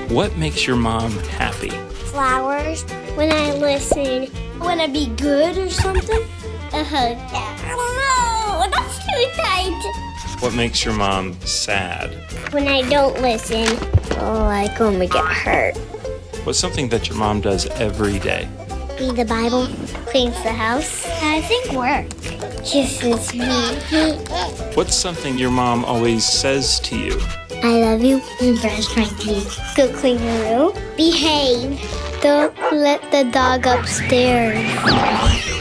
What makes your mom happy? Flowers. When I listen. When I be good or something. A hug. I don't know. That's too tight. What makes your mom sad? When I don't listen. Like when we get hurt. What's something that your mom does every day? Read the Bible. Cleans the house. I think work. Kisses me. What's something your mom always says to you? I love you. Brush my teeth. Go clean the room. Behave. Don't let the dog upstairs.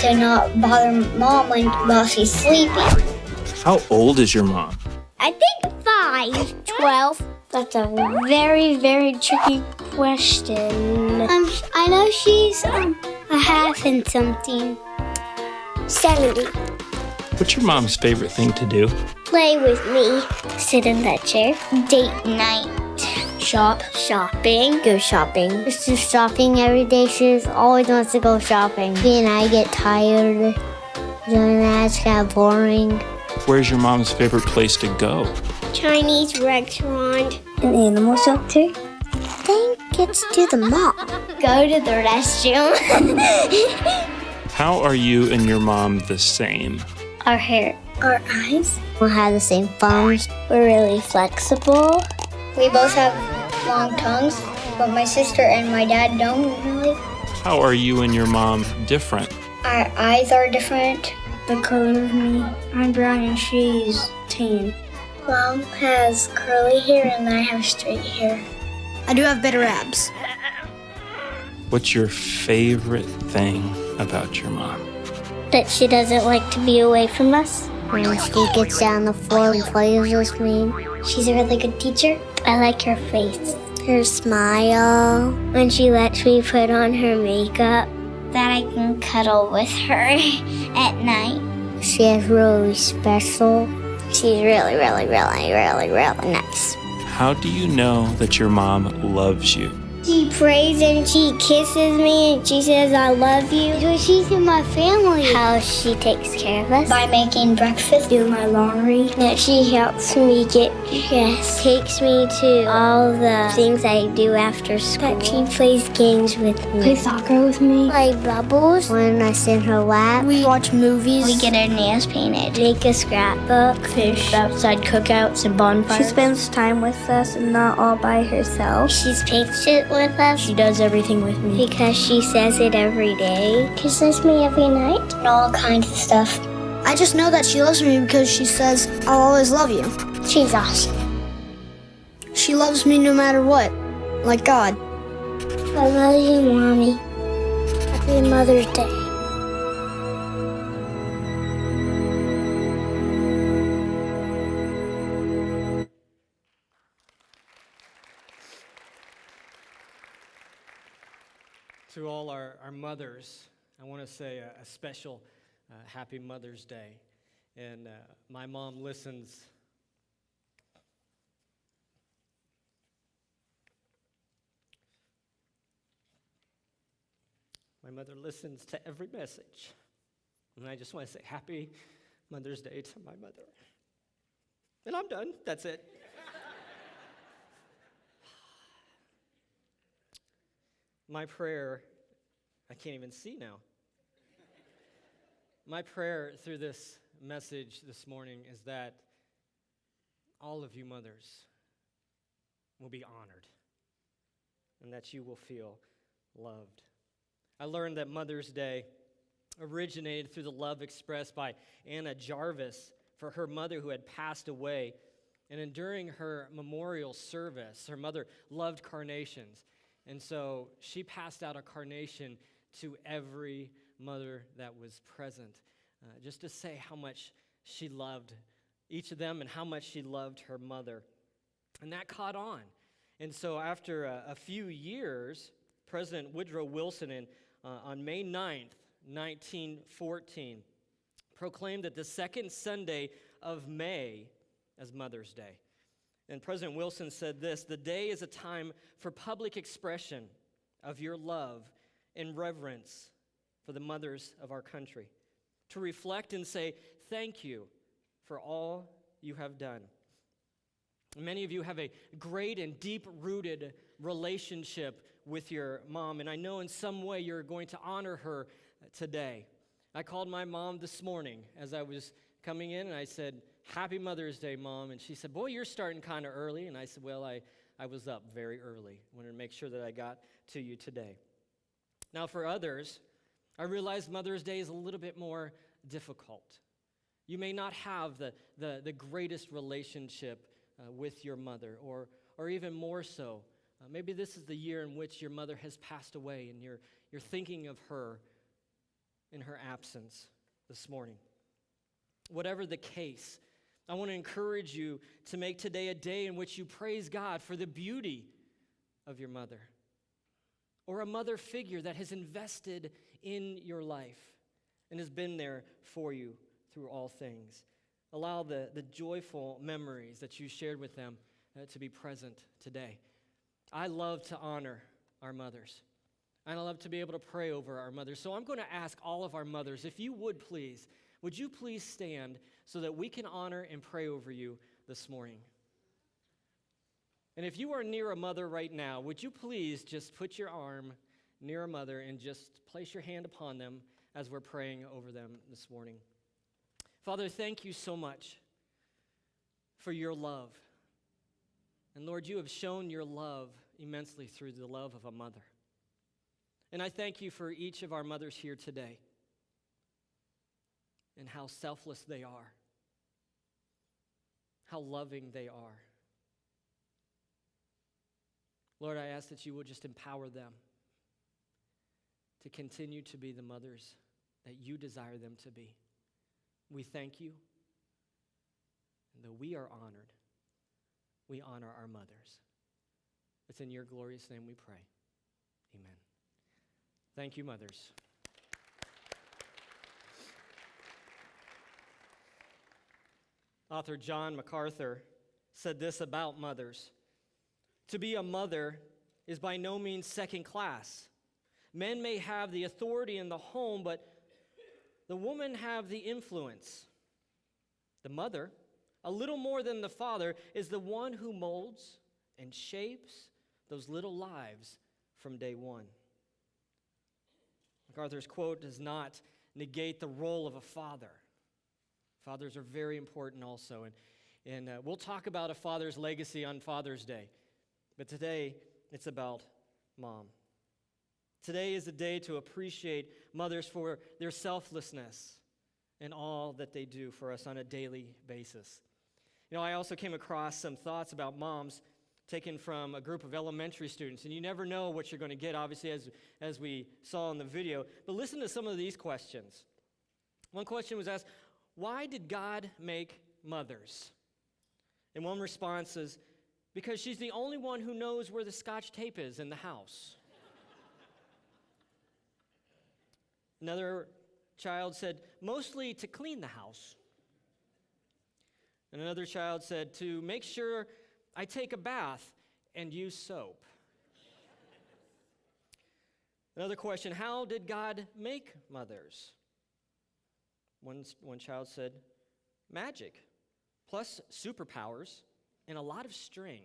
Do not bother Mom while she's sleeping. How old is your mom? I think 5. 12. That's a very, very tricky question. I know she's a half and something. 70. What's your mom's favorite thing to do? Play with me. Sit in that chair. Date night. Shop. Shopping. Go shopping. Just do shopping every day. She always wants to go shopping. Me and I get tired. Doing that, it's kind of boring. Where's your mom's favorite place to go? Chinese restaurant. An animal shelter. I think it's to the mall. Go to the restroom. How are you and your mom the same? Our hair. Our eyes. We have the same phones. We're really flexible. We both have long tongues, but my sister and my dad don't really. How are you and your mom different? Our eyes are different. The color of me. I'm brown and she's tan. Mom has curly hair and I have straight hair. I do have better abs. What's your favorite thing about your mom? That she doesn't like to be away from us. When she gets down the floor and plays with me. She's a really good teacher. I like her face. Her smile. When she lets me put on her makeup. That I can cuddle with her at night. She is really special. She's really, really, really, really, really nice. How do you know that your mom loves you? She prays and she kisses me and she says, I love you. Because she's in my family. How she takes care of us. By making breakfast, doing my laundry. That she helps me get dressed. Takes me to all the things I do after school. That she plays games with me. Play soccer with me. Play bubbles. When I sit in her lap. We watch movies. We get our nails painted. Make a scrapbook. Fish. Outside cookouts and bonfires. She spends time with us and not all by herself. She's patient with us. She does everything with me. Because she says it every day. Kisses me every night. And all kinds of stuff. I just know that she loves me because she says, I'll always love you. She's awesome. She loves me no matter what. Like God. I love you, Mommy. Happy Mother's Day. To all our mothers, I want to say a special Happy Mother's Day. And my mom listens. My mother listens to every message. And I just want to say Happy Mother's Day to my mother. And I'm done. That's it. My prayer, I can't even see now. My prayer through this message this morning is that all of you mothers will be honored and that you will feel loved. I learned that Mother's Day originated through the love expressed by Anna Jarvis for her mother who had passed away. And during her memorial service, her mother loved carnations. And so she passed out a carnation to every mother that was present, just to say how much she loved each of them and how much she loved her mother. And that caught on. And so after a few years, President Woodrow Wilson on May 9th, 1914, proclaimed that the second Sunday of May as Mother's Day. And President Wilson said this: "The day is a time for public expression of your love and reverence for the mothers of our country, to reflect and say thank you for all you have done." Many of you have a great and deep-rooted relationship with your mom, and I know in some way you're going to honor her today. I called my mom this morning as I was coming in, and I said, "Happy Mother's Day, Mom." And she said, "Boy, you're starting kind of early." And I said, "Well, I was up very early. Wanted to make sure that I got to you today." Now, for others, I realize Mother's Day is a little bit more difficult. You may not have the greatest relationship with your mother, or even more so. Maybe this is the year in which your mother has passed away, and you're thinking of her in her absence this morning. Whatever the case, I want to encourage you to make today a day in which you praise God for the beauty of your mother, or a mother figure that has invested in your life and has been there for you through all things. Allow the joyful memories that you shared with them to be present today. I love to honor our mothers, and I love to be able to pray over our mothers. So I'm going to ask all of our mothers, if you would you please stand so that we can honor and pray over you this morning? And if you are near a mother right now, would you please just put your arm near a mother and just place your hand upon them as we're praying over them this morning? Father, thank you so much for your love. And Lord, you have shown your love immensely through the love of a mother. And I thank you for each of our mothers here today and how selfless they are, how loving they are. Lord, I ask that you will just empower them to continue to be the mothers that you desire them to be. We thank you, and though we are honored, we honor our mothers. It's in your glorious name we pray. Amen. Thank you, mothers. Author John MacArthur said this about mothers: "To be a mother is by no means second class. Men may have the authority in the home, but the women have the influence. The mother, a little more than the father, is the one who molds and shapes those little lives from day one." MacArthur's quote does not negate the role of a father. Fathers are very important also, and we'll talk about a father's legacy on Father's Day. But today, it's about mom. Today is a day to appreciate mothers for their selflessness and all that they do for us on a daily basis. You know, I also came across some thoughts about moms taken from a group of elementary students, and you never know what you're going to get, obviously, as we saw in the video. But listen to some of these questions. One question was asked, why did God make mothers? And one response is, because she's the only one who knows where the Scotch tape is in the house. Another child said, mostly to clean the house. And another child said, to make sure I take a bath and use soap. Another question, how did God make mothers? One child said, magic, plus superpowers and a lot of string.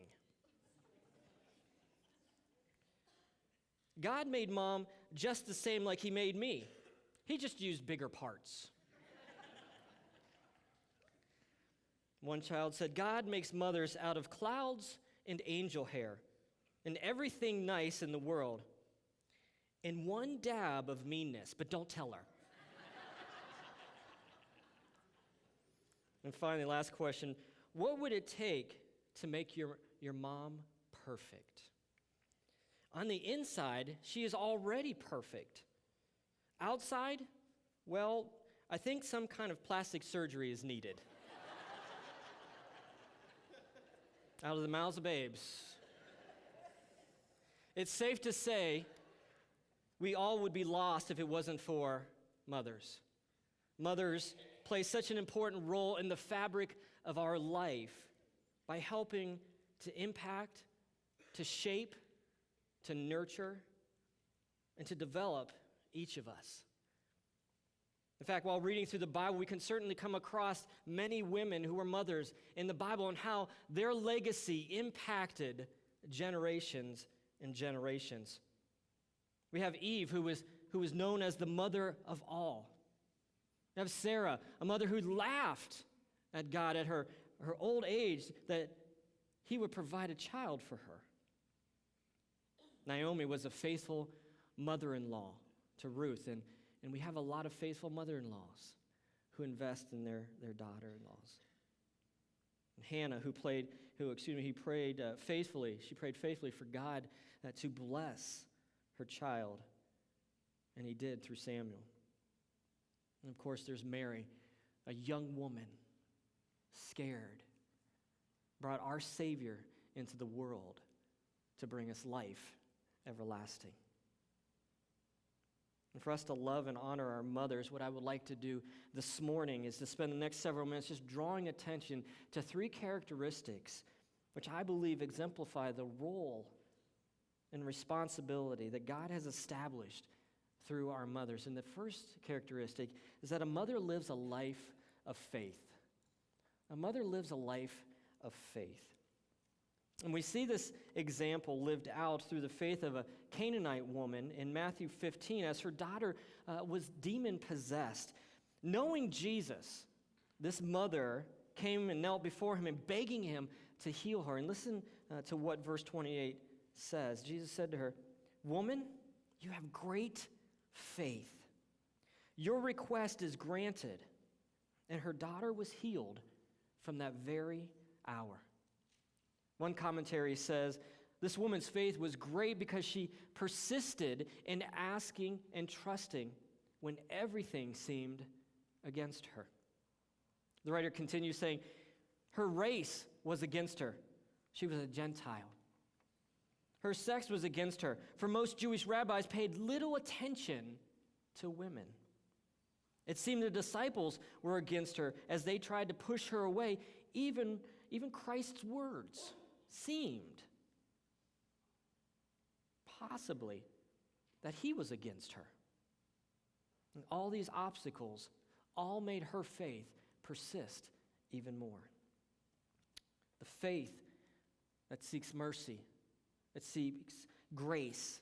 God made mom just the same like he made me. He just used bigger parts. One child said, God makes mothers out of clouds and angel hair and everything nice in the world and one dab of meanness, but don't tell her. And finally, last question, what would it take to make your mom perfect? On the inside, she is already perfect. Outside, well, I think some kind of plastic surgery is needed. Out of the mouths of babes. It's safe to say we all would be lost if it wasn't for mothers. Mothers play such an important role in the fabric of our life by helping to impact, to shape, to nurture, and to develop each of us. In fact, while reading through the Bible, we can certainly come across many women who were mothers in the Bible and how their legacy impacted generations and generations. We have Eve, who was known as the mother of all. We have Sarah, a mother who laughed at God at her old age that he would provide a child for her. Naomi was a faithful mother-in-law to Ruth, and we have a lot of faithful mother-in-laws who invest in their daughter-in-laws. And Hannah, he prayed faithfully. She prayed faithfully for God to bless her child, and he did through Samuel. And of course, there's Mary, a young woman, scared, brought our Savior into the world to bring us life everlasting. And for us to love and honor our mothers, what I would like to do this morning is to spend the next several minutes just drawing attention to three characteristics which I believe exemplify the role and responsibility that God has established through our mothers. And the first characteristic is that a mother lives a life of faith. A mother lives a life of faith. And we see this example lived out through the faith of a Canaanite woman in Matthew 15 as her daughter was demon-possessed. Knowing Jesus, this mother came and knelt before him and begging him to heal her. And listen to what verse 28 says. Jesus said to her, "Woman, you have great faith. Your request is granted." And her daughter was healed from that very hour. One commentary says, this woman's faith was great because she persisted in asking and trusting when everything seemed against her. The writer continues saying, her race was against her. She was a Gentile. Her sex was against her, for most Jewish rabbis paid little attention to women. It seemed the disciples were against her as they tried to push her away. Even Christ's words seemed possibly that he was against her. And all these obstacles all made her faith persist even more. The faith that seeks mercy, that seeks grace,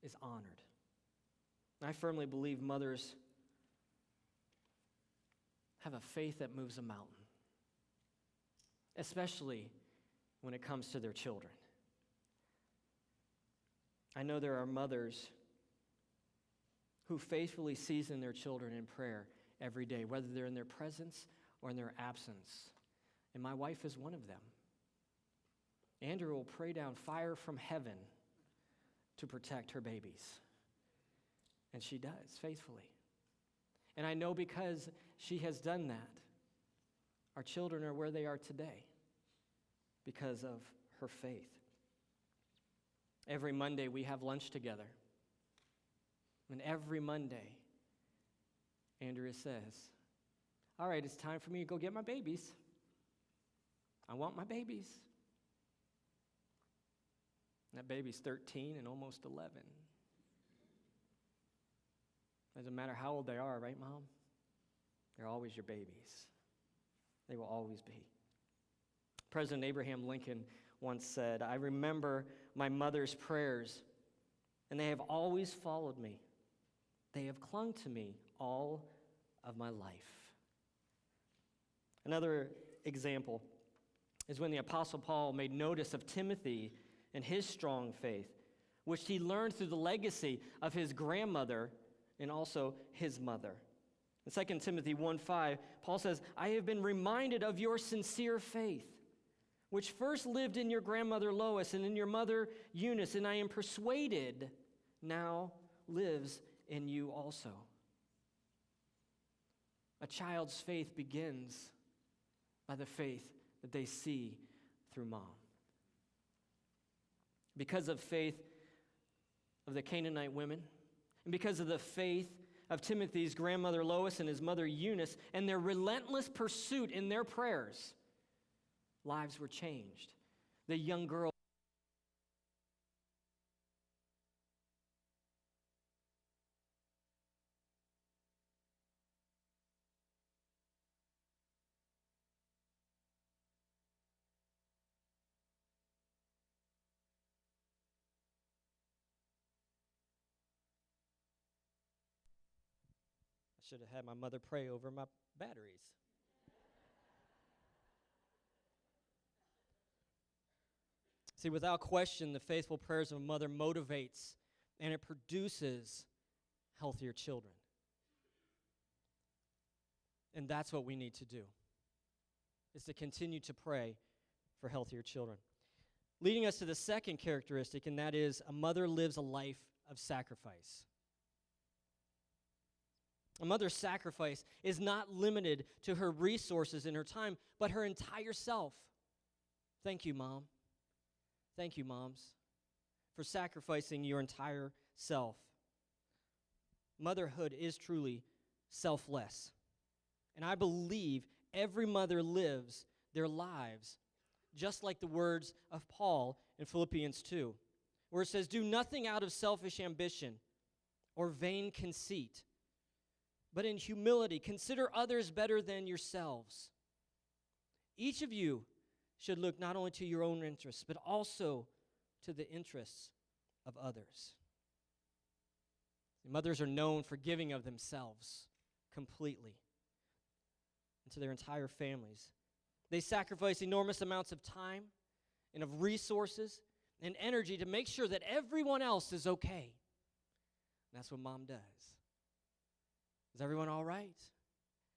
is honored. I firmly believe mothers have a faith that moves a mountain, especially when it comes to their children. I know there are mothers who faithfully season their children in prayer every day, whether they're in their presence or in their absence. And my wife is one of them. Andrew will pray down fire from heaven to protect her babies. And she does, faithfully. And I know because she has done that, our children are where they are today because of her faith. Every Monday we have lunch together. And every Monday, Andrea says, all right, it's time for me to go get my babies. I want my babies. That baby's 13 and almost 11. Doesn't matter how old they are, right, Mom? They're always your babies. They will always be. President Abraham Lincoln once said, I remember my mother's prayers, and they have always followed me. They have clung to me all of my life. Another example is when the Apostle Paul made notice of Timothy and his strong faith, which he learned through the legacy of his grandmother and also his mother. In 2 Timothy 1:5, Paul says, I have been reminded of your sincere faith, which first lived in your grandmother Lois and in your mother Eunice, and I am persuaded now lives in you also. A child's faith begins by the faith that they see through mom. Because of faith of the Canaanite women, and because of the faith of Timothy's grandmother Lois and his mother Eunice, and their relentless pursuit in their prayers, lives were changed. The young girl Should have had my mother pray over my batteries. See, without question, the faithful prayers of a mother motivates and it produces healthier children. And that's what we need to do, is to continue to pray for healthier children. Leading us to the second characteristic, and that is a mother lives a life of sacrifice. A mother's sacrifice is not limited to her resources and her time, but her entire self. Thank you, Mom. Thank you, moms, for sacrificing your entire self. Motherhood is truly selfless. And I believe every mother lives their lives just like the words of Paul in Philippians 2, where it says, "Do nothing out of selfish ambition or vain conceit, but in humility consider others better than yourselves. Each of you should look not only to your own interests, but also to the interests of others." Mothers are known for giving of themselves completely and to their entire families. They sacrifice enormous amounts of time and of resources and energy to make sure that everyone else is okay. And that's what Mom does. Is everyone all right?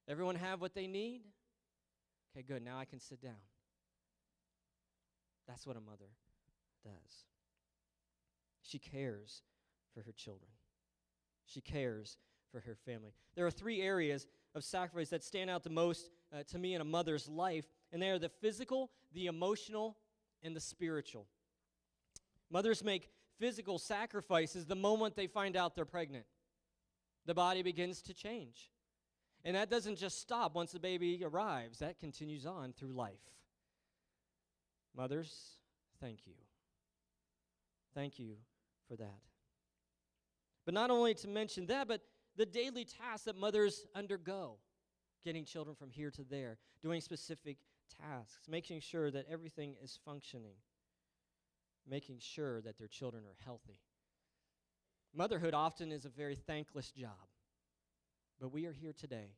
Everyone have what they need? Okay, good. Now I can sit down. That's what a mother does. She cares for her children. She cares for her family. There are 3 areas of sacrifice that stand out the most to me in a mother's life, and they are the physical, the emotional, and the spiritual. Mothers make physical sacrifices the moment they find out they're pregnant. The body begins to change. And that doesn't just stop once the baby arrives. That continues on through life. Mothers, thank you. Thank you for that. But not only to mention that, but the daily tasks that mothers undergo, getting children from here to there, doing specific tasks, making sure that everything is functioning, making sure that their children are healthy. Motherhood often is a very thankless job, but we are here today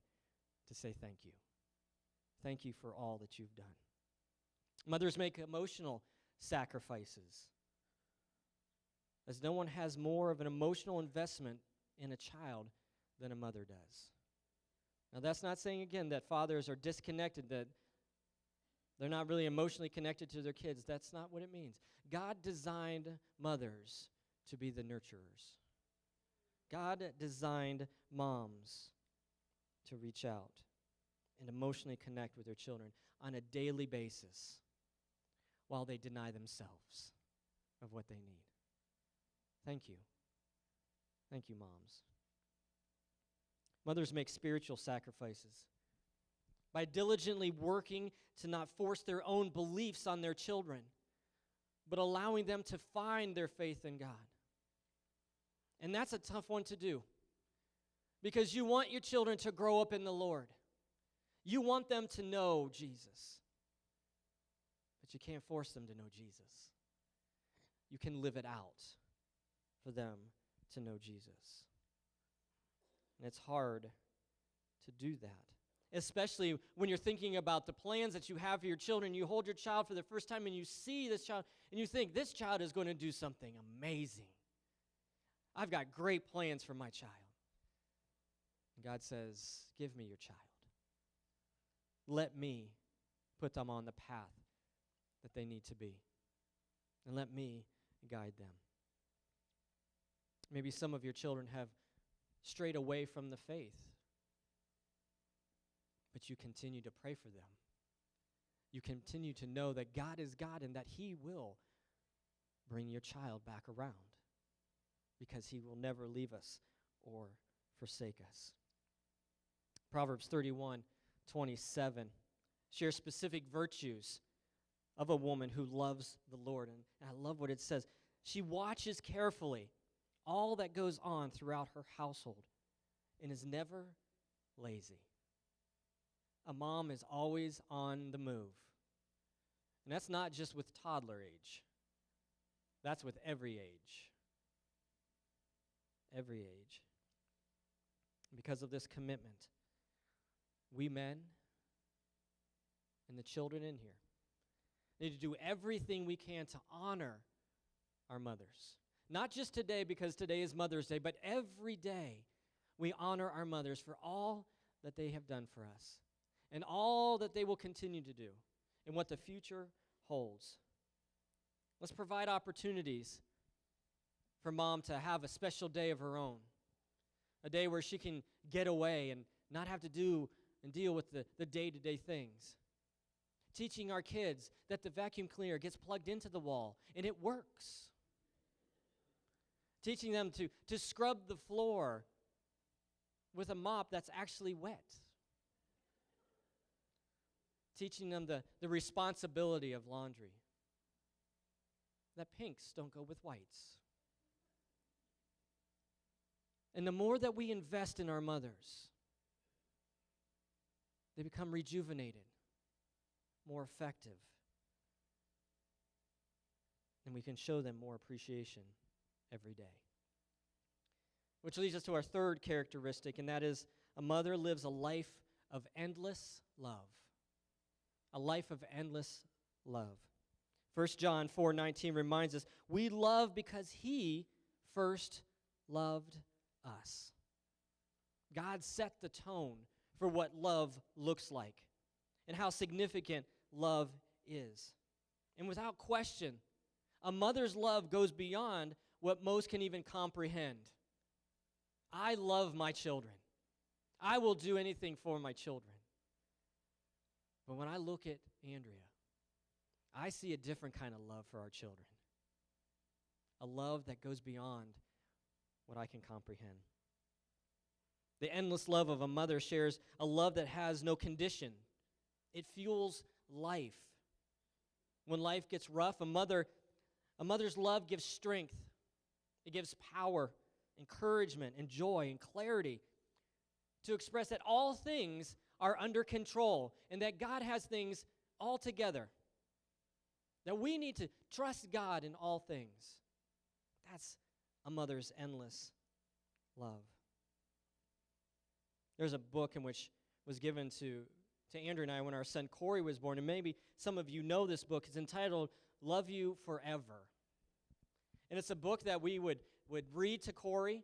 to say thank you. Thank you for all that you've done. Mothers make emotional sacrifices, as no one has more of an emotional investment in a child than a mother does. Now, that's not saying, again, that fathers are disconnected, that they're not really emotionally connected to their kids. That's not what it means. God designed mothers to be the nurturers. God designed moms to reach out and emotionally connect with their children on a daily basis while they deny themselves of what they need. Thank you. Thank you, moms. Mothers make spiritual sacrifices by diligently working to not force their own beliefs on their children, but allowing them to find their faith in God. And that's a tough one to do, because you want your children to grow up in the Lord. You want them to know Jesus, but you can't force them to know Jesus. You can live it out for them to know Jesus. And it's hard to do that, especially when you're thinking about the plans that you have for your children. You hold your child for the first time and you see this child and you think, this child is going to do something amazing. I've got great plans for my child. And God says, give me your child. Let me put them on the path that they need to be. And let me guide them. Maybe some of your children have strayed away from the faith, but you continue to pray for them. You continue to know that God is God and that He will bring your child back around, because He will never leave us or forsake us. Proverbs 31:27 shares specific virtues of a woman who loves the Lord. And I love what it says. She watches carefully all that goes on throughout her household and is never lazy. A mom is always on the move. And that's not just with toddler age. That's with every age. Every age. Because of this commitment, we men and the children in here need to do everything we can to honor our mothers. Not just today because today is Mother's Day, but every day we honor our mothers for all that they have done for us and all that they will continue to do and what the future holds. Let's provide opportunities for Mom to have a special day of her own, a day where she can get away and not have to do and deal with the day-to-day things. Teaching our kids that the vacuum cleaner gets plugged into the wall and it works. Teaching them to scrub the floor with a mop that's actually wet. Teaching them the responsibility of laundry. That pinks don't go with whites. And the more that we invest in our mothers, they become rejuvenated, more effective, and we can show them more appreciation every day. Which leads us to our third characteristic, and that is a mother lives a life of endless love. A life of endless love. 1 John 4:19 reminds us, we love because he first loved us. God set the tone for what love looks like and how significant love is. And without question, a mother's love goes beyond what most can even comprehend. I love my children. I will do anything for my children. But when I look at Andrea, I see a different kind of love for our children. A love that goes beyond what I can comprehend. The endless love of a mother shares a love that has no condition. It fuels life. When life gets rough, a mother's love gives strength. It gives power, encouragement, and joy, and clarity to express that all things are under control and that God has things all together. That we need to trust God in all things. That's a mother's endless love. There's a book in which was given to Andrew and I when our son Corey was born, and maybe some of you know this book. It's entitled Love You Forever. And it's a book that we would read to Corey.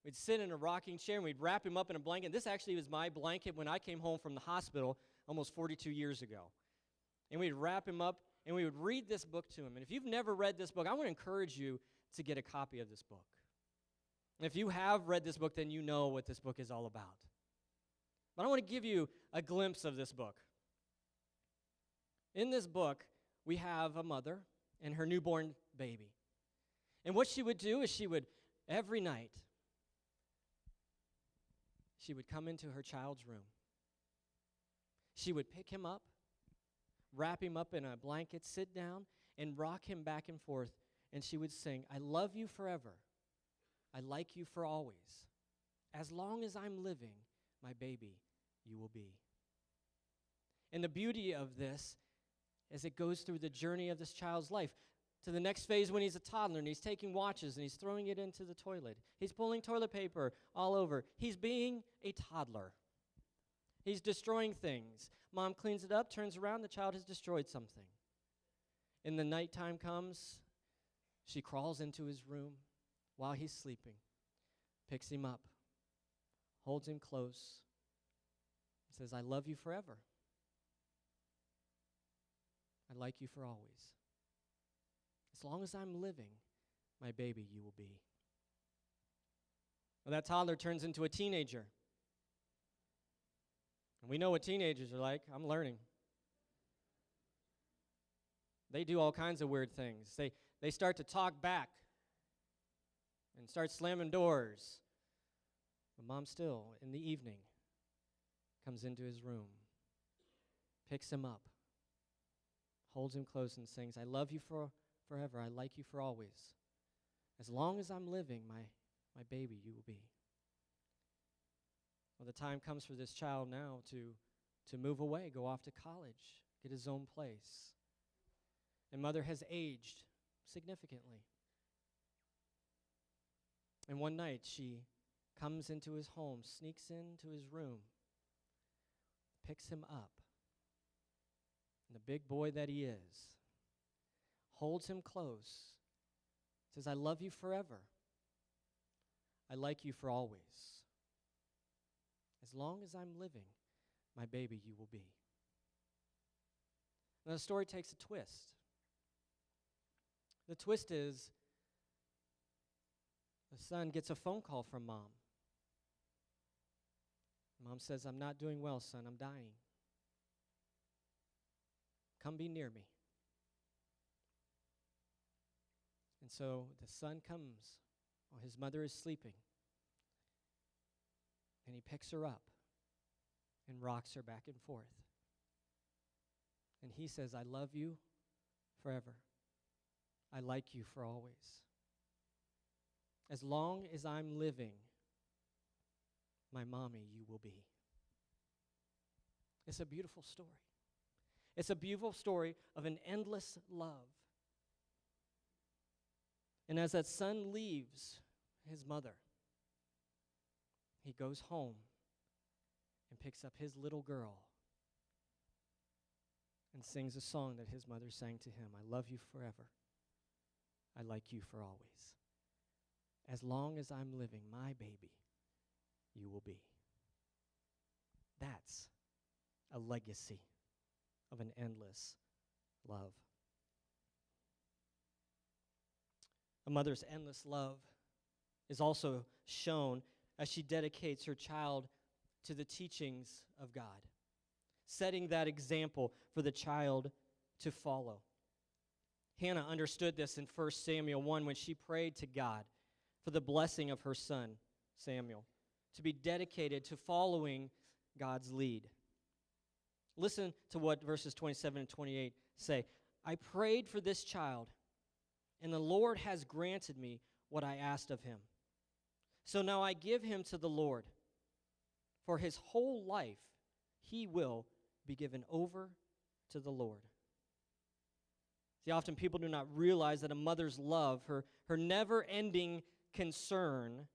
We'd sit in a rocking chair and we'd wrap him up in a blanket. This actually was my blanket when I came home from the hospital almost 42 years ago. And we'd wrap him up and we would read this book to him. And if you've never read this book, I want to encourage you to get a copy of this book. And if you have read this book, then you know what this book is all about. But I want to give you a glimpse of this book. In this book, we have a mother and her newborn baby. And what she would do is she would, every night, she would come into her child's room. She would pick him up, wrap him up in a blanket, sit down, and rock him back and forth. And she would sing, I love you forever. I like you for always. As long as I'm living, my baby, you will be. And the beauty of this is it goes through the journey of this child's life to the next phase when he's a toddler and he's taking watches and he's throwing it into the toilet. He's pulling toilet paper all over. He's being a toddler. He's destroying things. Mom cleans it up, turns around, the child has destroyed something. And the nighttime comes, she crawls into his room while he's sleeping, picks him up, holds him close, says, I love you forever. I like you for always. As long as I'm living, my baby, you will be. Well, that toddler turns into a teenager. And we know what teenagers are like. I'm learning. They do all kinds of weird things. They start to talk back and start slamming doors. But Mom still, in the evening, comes into his room, picks him up, holds him close and sings, I love you forever, I like you for always. As long as I'm living, my baby, you will be. Well, the time comes for this child now to move away, go off to college, get his own place. And mother has aged significantly. And one night she comes into his home, sneaks into his room, picks him up, and the big boy that he is, holds him close, says, I love you forever. I like you for always. As long as I'm living, my baby you will be. Now the story takes a twist. The twist is the son gets a phone call from mom. Mom says, I'm not doing well, son. I'm dying. Come be near me. And so the son comes while his mother is sleeping, and he picks her up and rocks her back and forth. And he says, I love you forever. I like you for always. As long as I'm living, my mommy you will be. It's a beautiful story. It's a beautiful story of an endless love. And as that son leaves his mother, he goes home and picks up his little girl and sings a song that his mother sang to him. I love you forever. I like you for always. As long as I'm living, my baby, you will be. That's a legacy of an endless love. A mother's endless love is also shown as she dedicates her child to the teachings of God, setting that example for the child to follow. Hannah understood this in 1 Samuel 1 when she prayed to God for the blessing of her son, Samuel, to be dedicated to following God's lead. Listen to what verses 27 and 28 say. I prayed for this child, and the Lord has granted me what I asked of him. So now I give him to the Lord. For his whole life he will be given over to the Lord. See, often people do not realize that a mother's love, her never-ending concern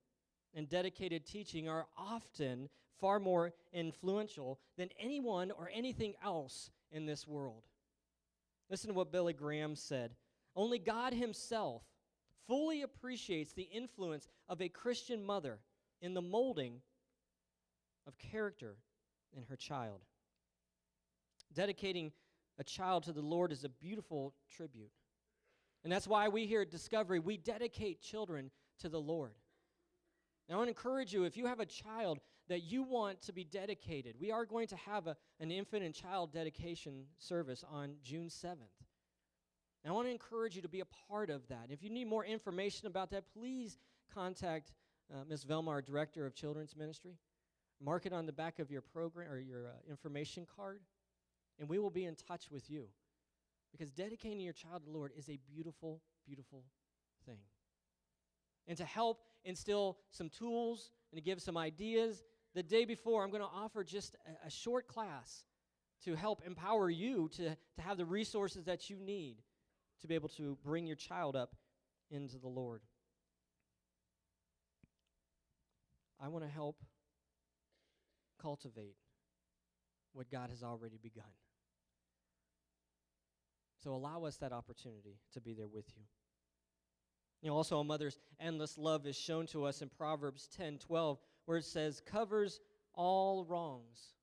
and dedicated teaching are often far more influential than anyone or anything else in this world. Listen to what Billy Graham said. Only God himself fully appreciates the influence of a Christian mother in the molding of character in her child. Dedicating a child to the Lord is a beautiful tribute. And that's why we here at Discovery, we dedicate children to the Lord. And I want to encourage you, if you have a child that you want to be dedicated, we are going to have an infant and child dedication service on June 7th. And I want to encourage you to be a part of that. If you need more information about that, please contact Ms. Velma, our Director of Children's Ministry. Mark it on the back of your program or your information card, and we will be in touch with you. Because dedicating your child to the Lord is a beautiful, beautiful thing. And to help instill some tools and to give some ideas, the day before I'm going to offer just a short class to help empower you to have the resources that you need to be able to bring your child up into the Lord. I want to help cultivate what God has already begun. So allow us that opportunity to be there with you. You know, also a mother's endless love is shown to us in Proverbs 10:12, where it says, covers all wrongs.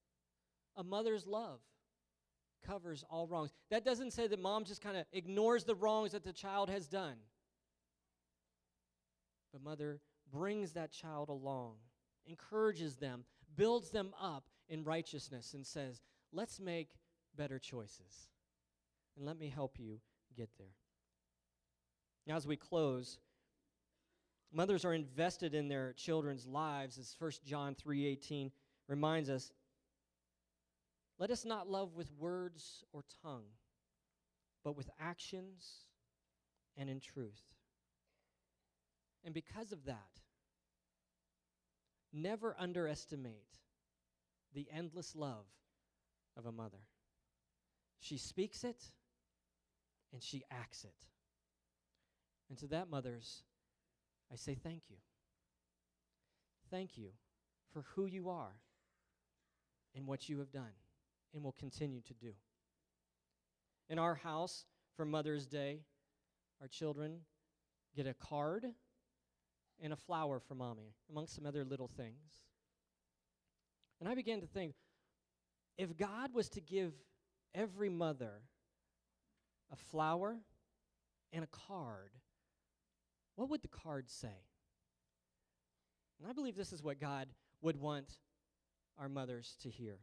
A mother's love covers all wrongs. That doesn't say that mom just kind of ignores the wrongs that the child has done. But mother brings that child along, encourages them, builds them up in righteousness, and says, let's make better choices. And let me help you get there. Now, as we close, mothers are invested in their children's lives, as 1 John 3:18 reminds us. Let us not love with words or tongue, but with actions and in truth. And because of that, never underestimate the endless love of a mother. She speaks it, and she acts it. And to that, mothers, I say thank you. thank you for who you are and what you have done and will continue to do. In our house, for Mother's Day, our children get a card and a flower for Mommy, amongst some other little things. And I began to think, if God was to give every mother a flower and a card, what would the card say? And I believe this is what God would want our mothers to hear.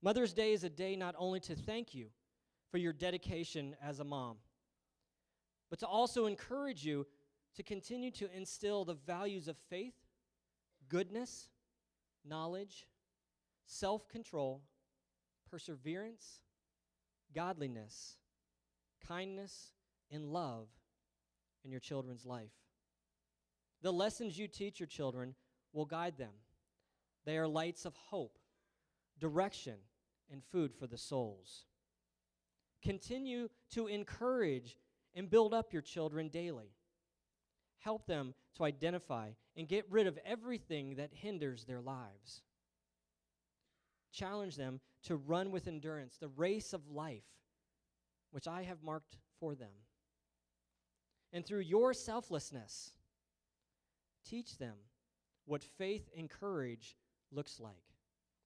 Mother's Day is a day not only to thank you for your dedication as a mom, but to also encourage you to continue to instill the values of faith, goodness, knowledge, self-control, perseverance, godliness, kindness, and love in your children's life. The lessons you teach your children will guide them. They are lights of hope, direction, and food for the souls. Continue to encourage and build up your children daily. Help them to identify and get rid of everything that hinders their lives. Challenge them to run with endurance the race of life, which I have marked for them. And through your selflessness, teach them what faith and courage looks like.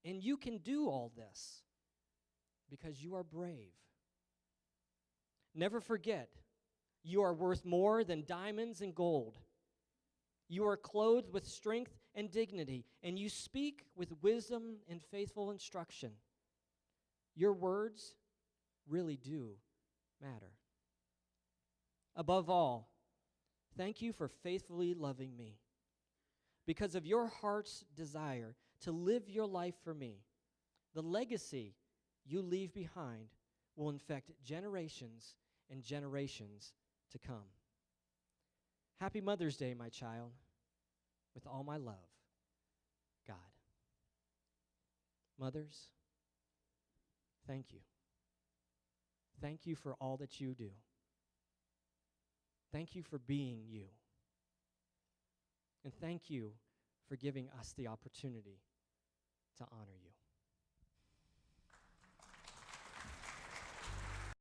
And you can do all this because you are brave. Never forget, you are worth more than diamonds and gold. You are clothed with strength and dignity, and you speak with wisdom and faithful instruction. Your words really do matter. Above all, thank you for faithfully loving me. Because of your heart's desire to live your life for me, the legacy you leave behind will infect generations and generations to come. Happy Mother's Day, my child, with all my love, God. Mothers, thank you. Thank you for all that you do. Thank you for being you. And thank you for giving us the opportunity to honor you.